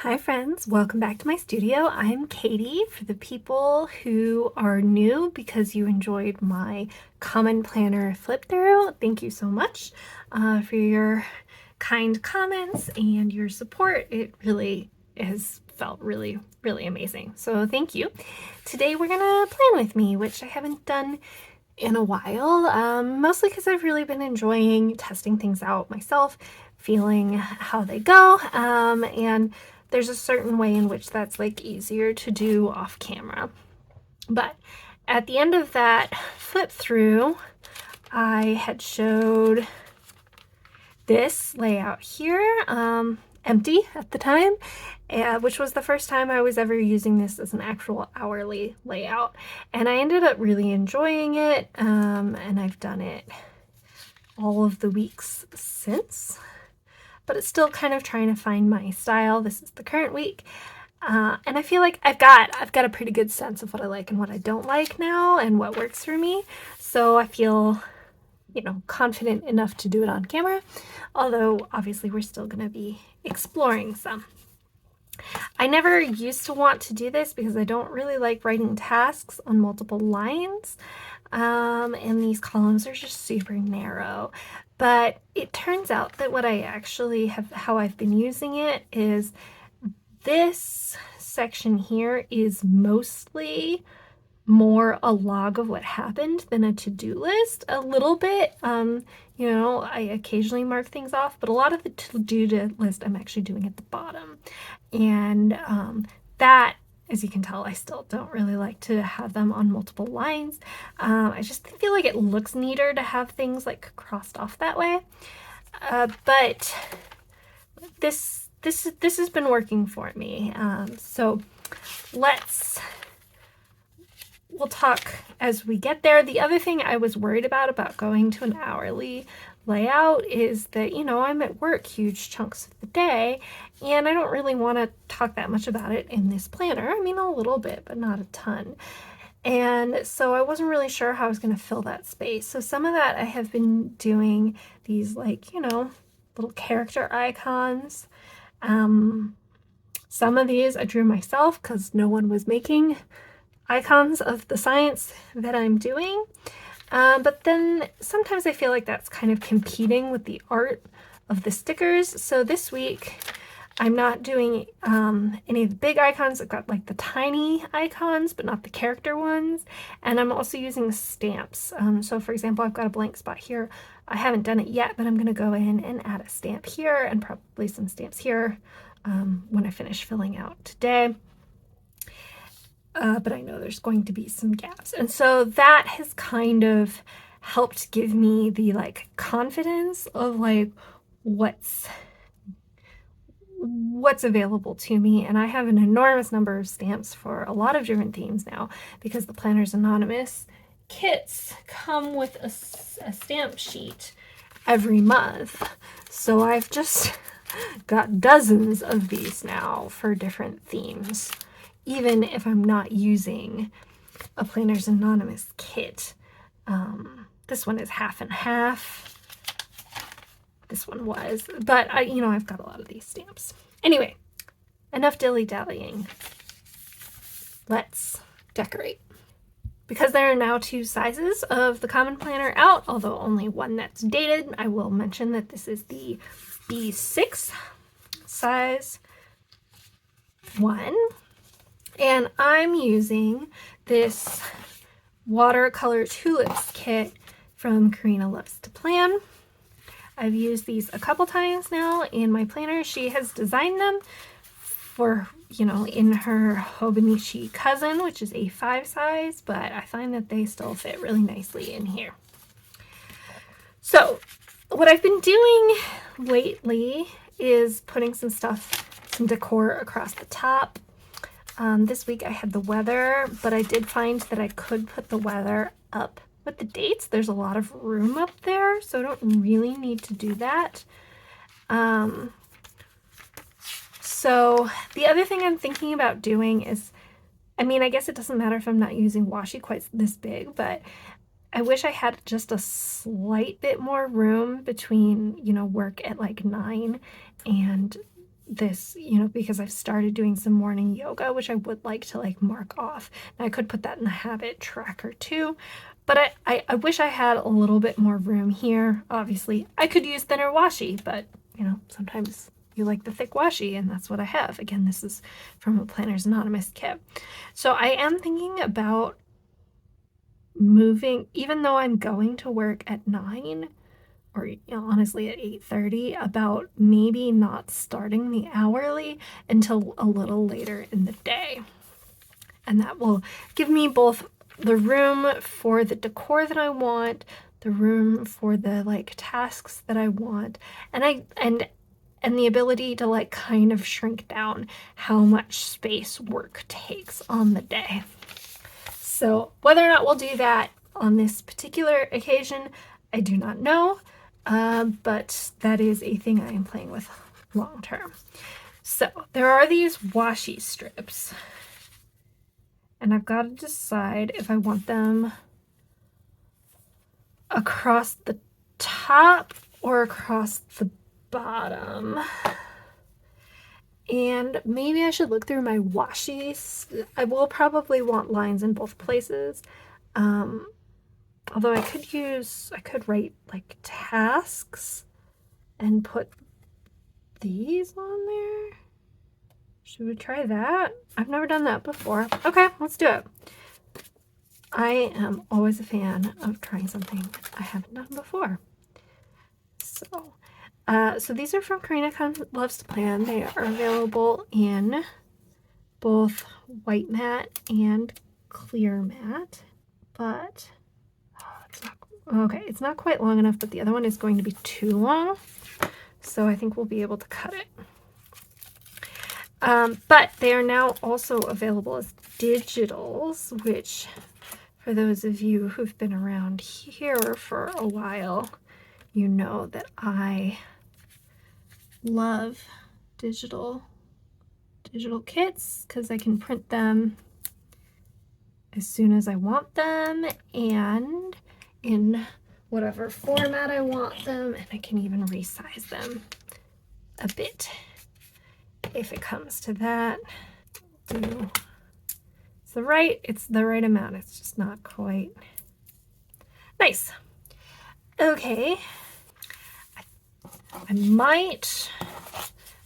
Hi friends, welcome back to my studio. I'm Katie. For the people who are new because you enjoyed my Common Planner flip through, thank you so much for your kind comments and your support. It really has felt really amazing. So thank you. Today we're gonna plan with me, which I haven't done in a while, mostly because I've really been enjoying testing things out myself, feeling how they go, and there's a certain way in which that's like easier to do off camera. But at the end of that flip through, I had showed this layout here, empty at the time, which was the first time I was ever using this as an actual hourly layout. And I ended up really enjoying it, and I've done it all of the weeks since, but it's still kind of trying to find my style. This is the current week. And I feel like I've got a pretty good sense of what I like and what I don't like now and what works for me. So I feel, confident enough to do it on camera, although obviously we're still going to be exploring some. I never used to want to do this because I don't really like writing tasks on multiple lines, and these columns are just super narrow. But it turns out that what I actually have, how I've been using it is this section here is mostly more a log of what happened than a to-do list. A little bit, I occasionally mark things off, but a lot of the to-do list I'm actually doing at the bottom. And that, as you can tell, I still don't really like to have them on multiple lines. I just feel like it looks neater to have things like crossed off that way. But this has been working for me. So we'll talk as we get there. The other thing I was worried about going to an hourly layout is that, I'm at work huge chunks of the day, and I don't really want to talk that much about it in this planner. I mean, a little bit, but not a ton. And so I wasn't really sure how I was going to fill that space. So some of that I have been doing these little character icons. Some of these I drew myself because no one was making icons of the science that I'm doing. But then sometimes I feel like that's kind of competing with the art of the stickers. So this week I'm not doing any of the big icons. I've got like the tiny icons, but not the character ones. And I'm also using stamps. So for example, I've got a blank spot here. I haven't done it yet, but I'm gonna go in and add a stamp here and probably some stamps here when I finish filling out today. But I know there's going to be some gaps. And so that has kind of helped give me the confidence of what's available to me. And I have an enormous number of stamps for a lot of different themes now because the Planners Anonymous kits come with a stamp sheet every month. So I've just got dozens of these now for different themes, even if I'm not using a Planners Anonymous kit. This one is half and half. This one was, but I've got a lot of these stamps. Anyway, enough dilly-dallying. Let's decorate. Because there are now two sizes of the Common Planner out, although only one that's dated, I will mention that this is the B6 size 1. And I'm using this Watercolor Tulips kit from KarynaLovesToPlan. I've used these a couple times now in my planner. She has designed them for, in her Hobonichi Cousin, which is a 5 size, but I find that they still fit really nicely in here. So what I've been doing lately is putting some decor across the top. This week I had the weather, but I did find that I could put the weather up with the dates. There's a lot of room up there, so I don't really need to do that. So the other thing I'm thinking about doing is, I guess it doesn't matter if I'm not using washi quite this big, but I wish I had just a slight bit more room between, work at 9 and this, you know, because I've started doing some morning yoga, which I would like to like mark off. And I could put that in the habit tracker too, but I wish I had a little bit more room here. Obviously, I could use thinner washi, but you know, sometimes you like the thick washi, and that's what I have. Again, this is from a Planners Anonymous kit. So I am thinking about moving, even though I'm going to work at 9, or you know, honestly at 8:30, about maybe not starting the hourly until a little later in the day. And that will give me both the room for the decor that I want, the room for the like tasks that I want, and the ability to like kind of shrink down how much space work takes on the day. So whether or not we'll do that on this particular occasion, I do not know, but that is a thing I am playing with long term. So there are these washi strips, and I've got to decide if I want them across the top or across the bottom. And maybe I should look through my washi. I will probably want lines in both places. Although I could write like tasks and put these on there. Should we try that? I've never done that before. Okay, let's do it. I am always a fan of trying something I haven't done before. So these are from KarynaLovesToPlan. They are available in both white matte and clear matte, but it's not quite long enough, but the other one is going to be too long, so I think we'll be able to cut it. But they are now also available as digitals, which for those of you who've been around here for a while, you know that I love digital kits because I can print them as soon as I want them and in whatever format I want them, and I can even resize them a bit if it comes to that. It's the right amount. It's just not quite nice. Okay,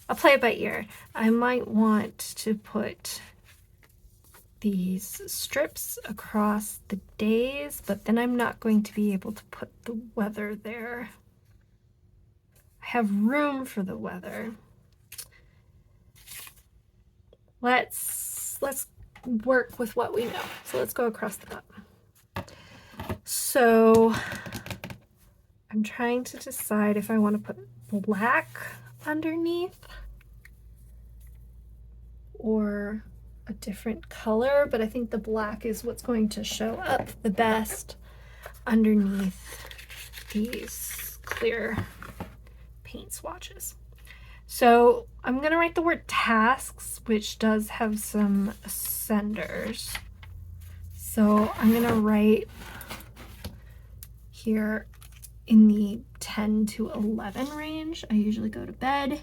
I'll play it by ear. I might want to put these strips across the days, but then I'm not going to be able to put the weather there. I have room for the weather. Let's work with what we know. So let's go across the top. So I'm trying to decide if I want to put black underneath or a different color, but I think the black is what's going to show up the best underneath these clear paint swatches. So I'm going to write the word tasks, which does have some senders. So I'm going to write here in the 10 to 11 range. I usually go to bed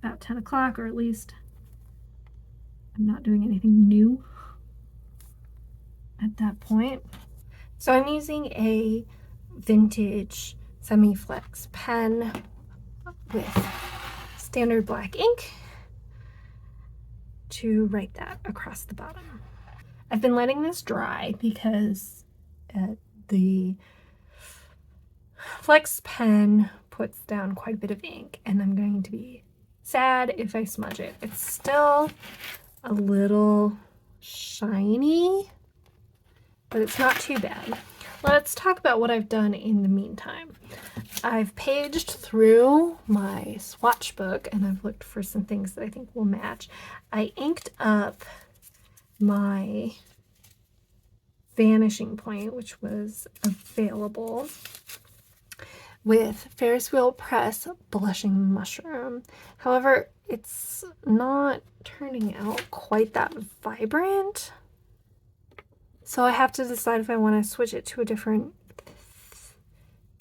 about 10 o'clock, or at least I'm not doing anything new at that point. So I'm using a vintage semi-flex pen with standard black ink to write that across the bottom. I've been letting this dry because the flex pen puts down quite a bit of ink, and I'm going to be sad if I smudge it. It's still a little shiny, but it's not too bad. Let's talk about what I've done in the meantime. I've paged through my swatch book and I've looked for some things that I think will match. I inked up my vanishing point, which was available, with Ferris Wheel Press Blushing Mushroom. However, it's not turning out quite that vibrant. So I have to decide if I want to switch it to a different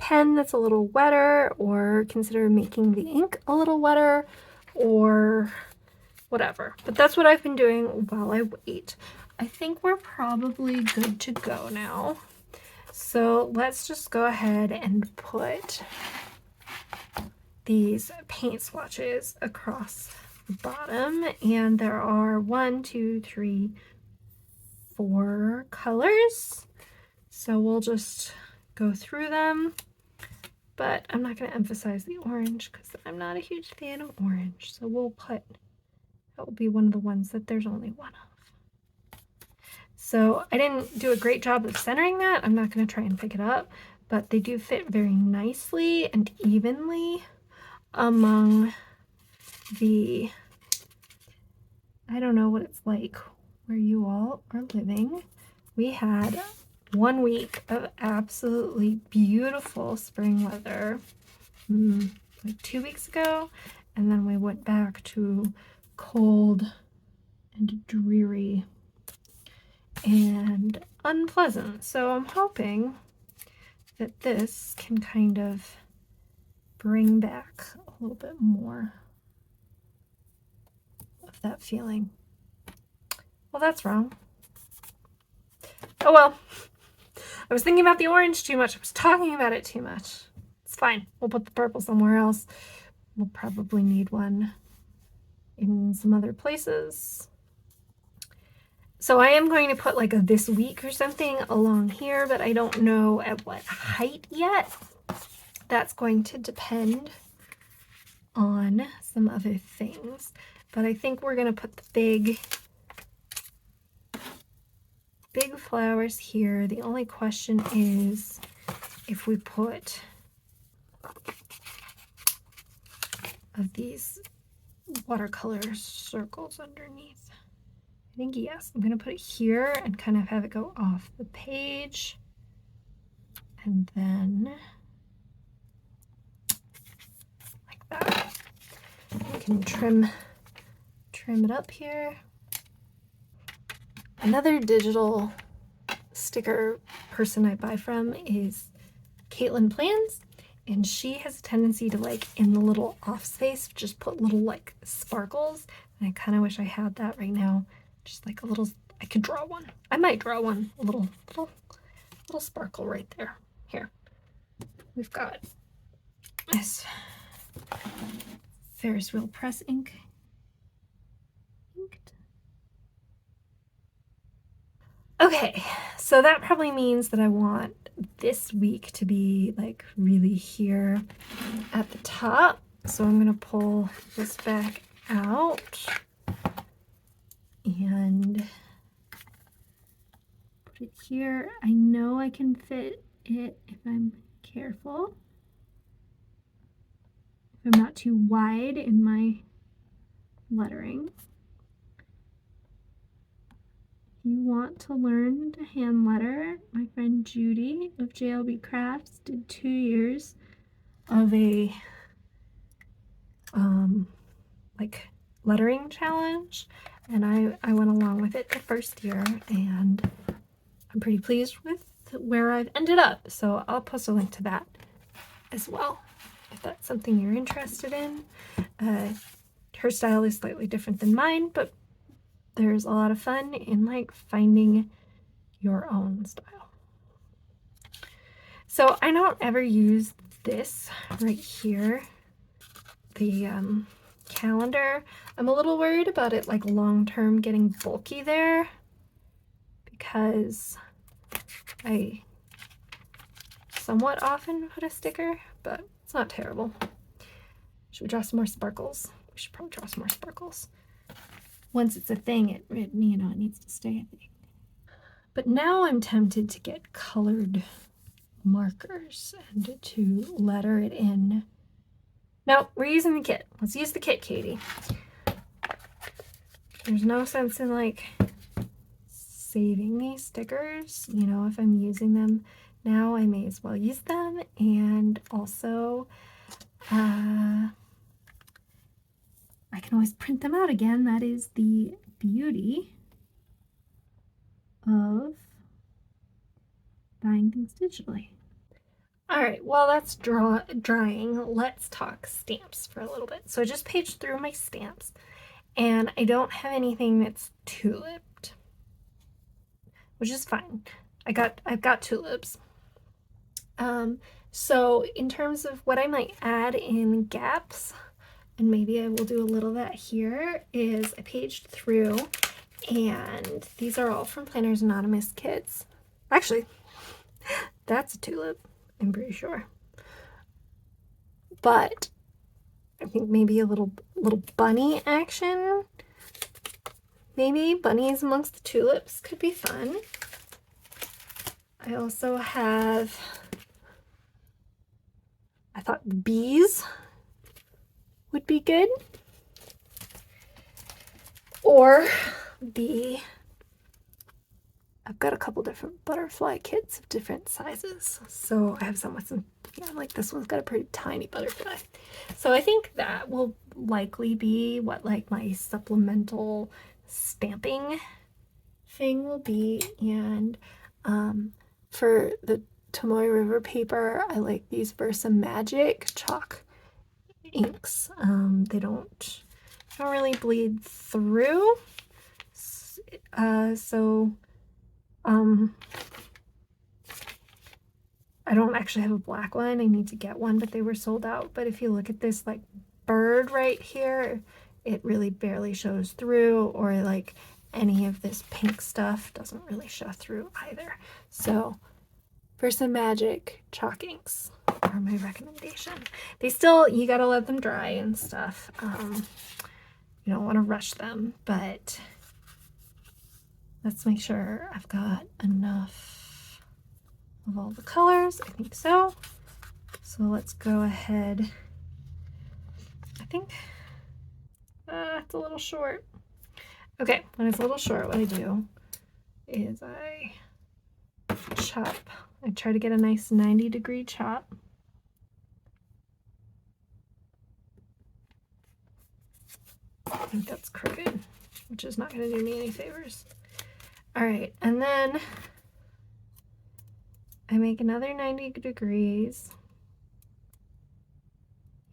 pen that's a little wetter, or consider making the ink a little wetter, or whatever. But that's what I've been doing while I wait. I think we're probably good to go now. So let's just go ahead and put these paint swatches across the bottom. And there are 1, 2, 3, 4 colors. So we'll just go through them. But I'm not going to emphasize the orange because I'm not a huge fan of orange. So we'll put, that will be one of the ones that there's only one of. So I didn't do a great job of centering that. I'm not going to try and pick it up, but they do fit very nicely and evenly among the, I don't know what it's like where you all are living. We had 1 week of absolutely beautiful spring weather like 2 weeks ago, and then we went back to cold and dreary and unpleasant. So I'm hoping that this can kind of bring back a little bit more of that feeling. Well, that's wrong. Oh well. I was thinking about the orange too much. I was talking about it too much. It's fine. We'll put the purple somewhere else. We'll probably need one in some other places. So I am going to put like a this week or something along here, but I don't know at what height yet. That's going to depend on some other things. But I think we're going to put the big flowers here. The only question is if we put of these watercolor circles underneath. I think yes, I'm going to put it here and kind of have it go off the page. And then like that. We can trim it up here. Another digital sticker person I buy from is KarynaLovesToPlan, and she has a tendency to, like, in the little off space, just put little like sparkles, and I kind of wish I had that right now. Just like a little, I could draw one. I might draw one, a little sparkle right there. Here, we've got this Ferris wheel press ink. Okay, so that probably means that I want this week to be like really here at the top. So I'm going to pull this back out and put it here. I know I can fit it if I'm careful. If I'm not too wide in my lettering. You want to learn to hand letter, my friend Judy of JLB Crafts did 2 years of a like lettering challenge, and I went along with it the first year, and I'm pretty pleased with where I've ended up. So I'll post a link to that as well if that's something you're interested in. Her style is slightly different than mine, but there's a lot of fun in like finding your own style. So I don't ever use this right here, the calendar. I'm a little worried about it like long-term getting bulky there because I somewhat often put a sticker, but it's not terrible. Should we draw some more sparkles? We should probably draw some more sparkles. Once it's a thing, it you know, it needs to stay a thing. But now I'm tempted to get colored markers and to letter it in. No, we're using the kit. Let's use the kit, Katie. There's no sense in like saving these stickers. You know, if I'm using them now, I may as well use them. And also, I can always print them out again. That is the beauty of buying things digitally. All right, while that's drying, let's talk stamps for a little bit. So I just paged through my stamps, and I don't have anything that's tulipped, which is fine. I've got tulips. So in terms of what I might add in gaps, and maybe I will do a little of that here, is I paged through, and these are all from Planners Anonymous kits. Actually, that's a tulip, I'm pretty sure. But I think maybe a little bunny action. Maybe bunnies amongst the tulips could be fun. I also have, I thought bees would be good. Or I've got a couple different butterfly kits of different sizes. So I have some with some, yeah, like this one's got a pretty tiny butterfly. So I think that will likely be what like my supplemental stamping thing will be. And for the Tomoe River paper, I like these Versa Magic chalk inks. They don't really bleed through. I don't actually have a black one. I need to get one, but they were sold out. But if you look at this like bird right here, it really barely shows through, or like any of this pink stuff doesn't really show through either. So Versa Magic chalk inks are my recommendation. They still, you gotta let them dry and stuff. You don't want to rush them, but let's make sure I've got enough of all the colors. I think so. So let's go ahead. I think it's a little short. Okay, when it's a little short, what I do is I chop. I try to get a nice 90-degree chop. I think that's crooked, which is not going to do me any favors. All right, and then I make another 90 degrees.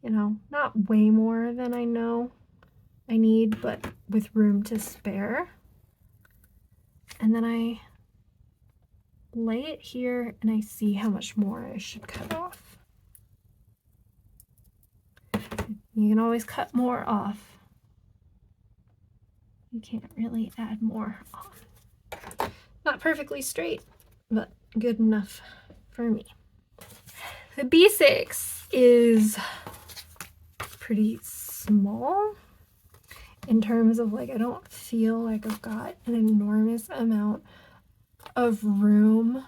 You know, not way more than I know I need, but with room to spare. And then I lay it here and I see how much more I should cut off. You can always cut more off. You can't really add more on. Not perfectly straight, but good enough for me. The B6 is pretty small in terms of like, I don't feel like I've got an enormous amount of room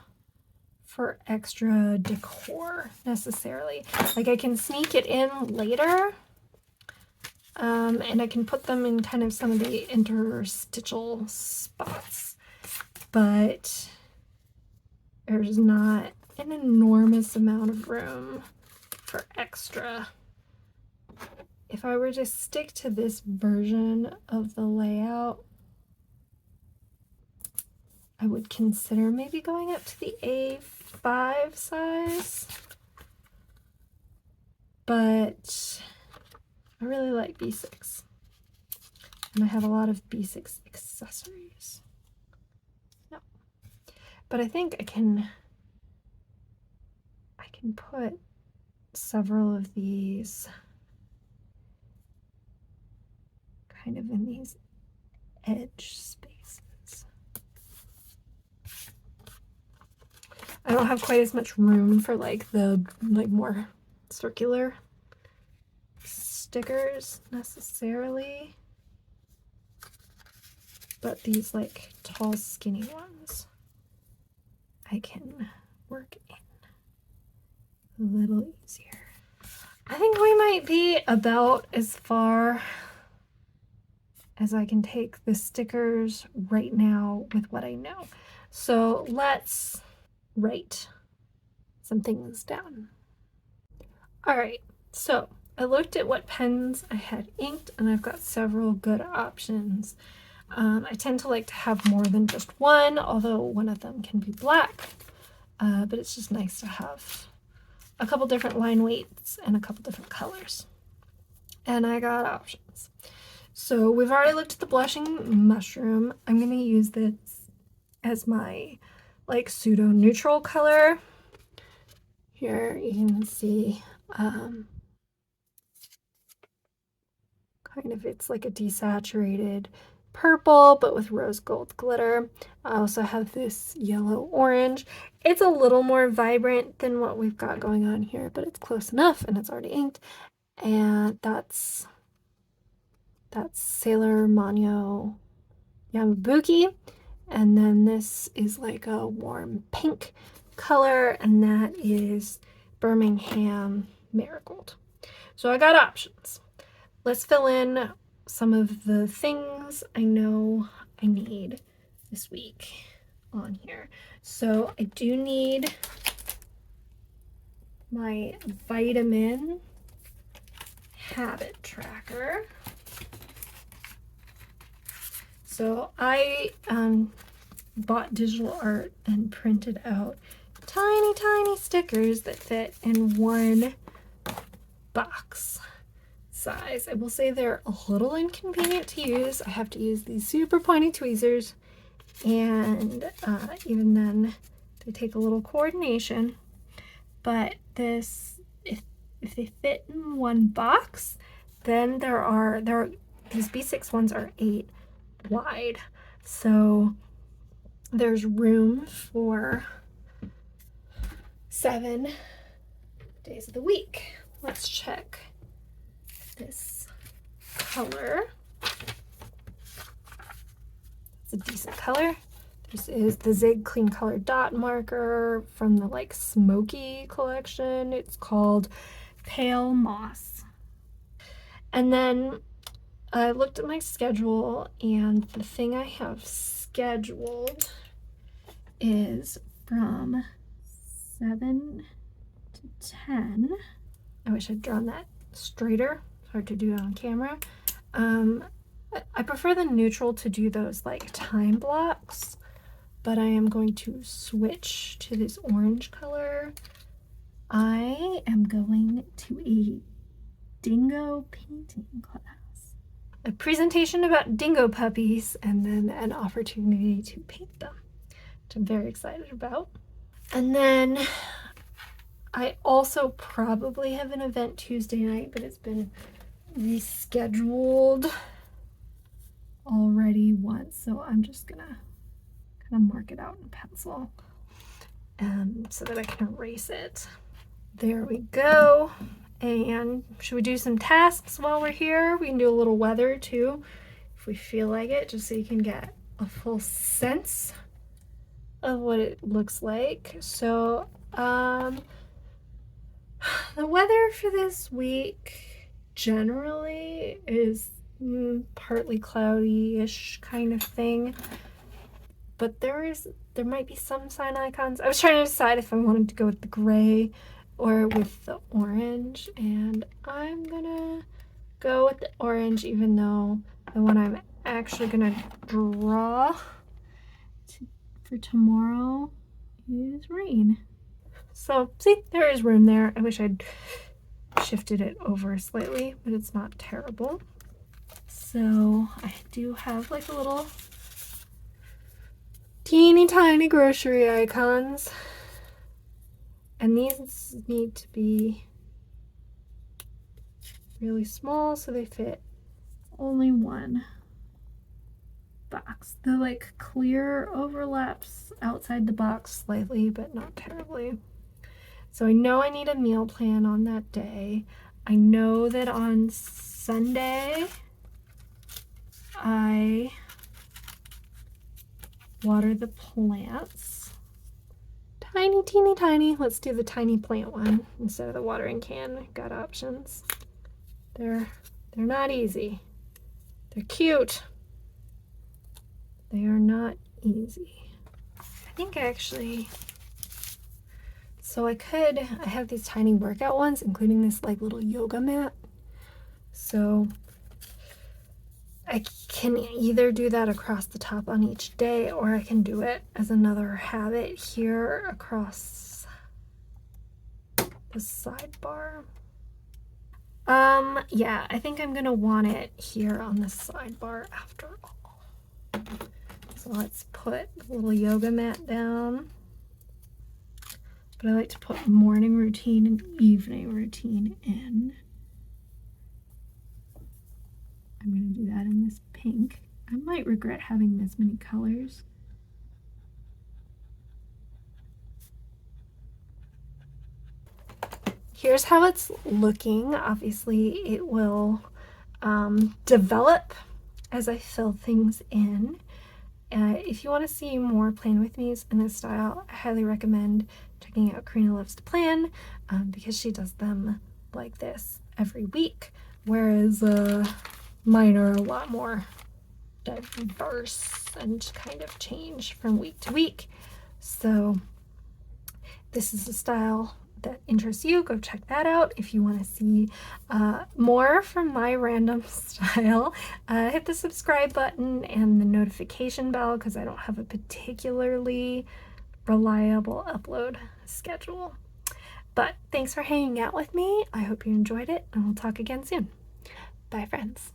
for extra decor necessarily. Like I can sneak it in later, and I can put them in kind of some of the interstitial spots, but there's not an enormous amount of room for extra. If I were to stick to this version of the layout, I would consider maybe going up to the A5 size, but I really like B6, and I have a lot of B6 accessories. No, but I think I can put several of these kind of in these edge spaces. I don't have quite as much room for like the more circular stickers necessarily, but these like tall skinny ones I can work in a little easier. I think we might be about as far as I can take the stickers right now with what I know. So let's write some things down. All right, so I looked at what pens I had inked, and I've got several good options. I tend to like to have more than just one, although one of them can be black, but it's just nice to have a couple different line weights and a couple different colors. And I got options. So we've already looked at the blushing mushroom. I'm going to use this as my like pseudo neutral color. Here you can see kind of, it's like a desaturated purple but with rose gold glitter. I also have this yellow orange. It's a little more vibrant than what we've got going on here, but it's close enough, and it's already inked. And that's Sailor Mano Yamabuki. And then this is like a warm pink color, and that is Birmingham Marigold. So I got options. Let's fill in some of the things I know I need this week on here. So I do need my vitamin habit tracker. So I bought digital art and printed out tiny stickers that fit in one box size. I will say they're a little inconvenient to use. I have to use these super pointy tweezers, and even then they take a little coordination. But this, if they fit in one box, then there are these B6 ones are 8 wide, so there's room for 7 days of the week. Let's check this color. It's a decent color. This is the Zig Clean Color Dot Marker from the like smoky collection. It's called Pale Moss. And then I looked at my schedule, and the thing I have scheduled is from 7 to 10. I wish I'd drawn that straighter. It's hard to do on camera. I prefer the neutral to do those like time blocks, but I am going to switch to this orange color. I am going to a dingo painting class. A presentation about dingo puppies, and then an opportunity to paint them, which I'm very excited about. And then I also probably have an event Tuesday night, but it's been rescheduled already once, so I'm just gonna kind of mark it out in pencil so that I can erase it. There we go. And should we do some tasks while we're here? We can do a little weather too, if we feel like it, just so you can get a full sense of what it looks like. So the weather for this week generally is partly cloudy-ish kind of thing, but there might be some sign icons. I was trying to decide if I wanted to go with the gray or with the orange, and I'm gonna go with the orange, even though the one I'm actually gonna draw for tomorrow is rain. So see, there is room there. I wish I'd shifted it over slightly, but it's not terrible. So I do have like a little teeny tiny grocery icons. And these need to be really small so they fit only one box. The like clear overlaps outside the box slightly, but not terribly. So I know I need a meal plan on that day. I know that on Sunday I water the plants. Tiny, teeny, tiny. Let's do the tiny plant one instead of the watering can. Got options. They're not easy. They're cute. They are not easy. I think actually, so I have these tiny workout ones, including this like little yoga mat. So I can either do that across the top on each day, or I can do it as another habit here across the the sidebar. Yeah, I think I'm gonna want it here on the sidebar after all. So let's put a little yoga mat down. But I like to put morning routine and evening routine in. I'm gonna do that in this pink. I might regret having this many colors. Here's how it's looking. Obviously, it will develop as I fill things in. If you want to see more plan with me's in this style, I highly recommend checking out KarynaLovesToPlan because she does them like this every week, whereas mine are a lot more diverse and kind of change from week to week. So this is a style that interests you, go check that out. If you want to see more from my random style, hit the subscribe button and the notification bell because I don't have a particularly reliable upload schedule. But thanks for hanging out with me. I hope you enjoyed it, and we'll talk again soon. Bye, friends.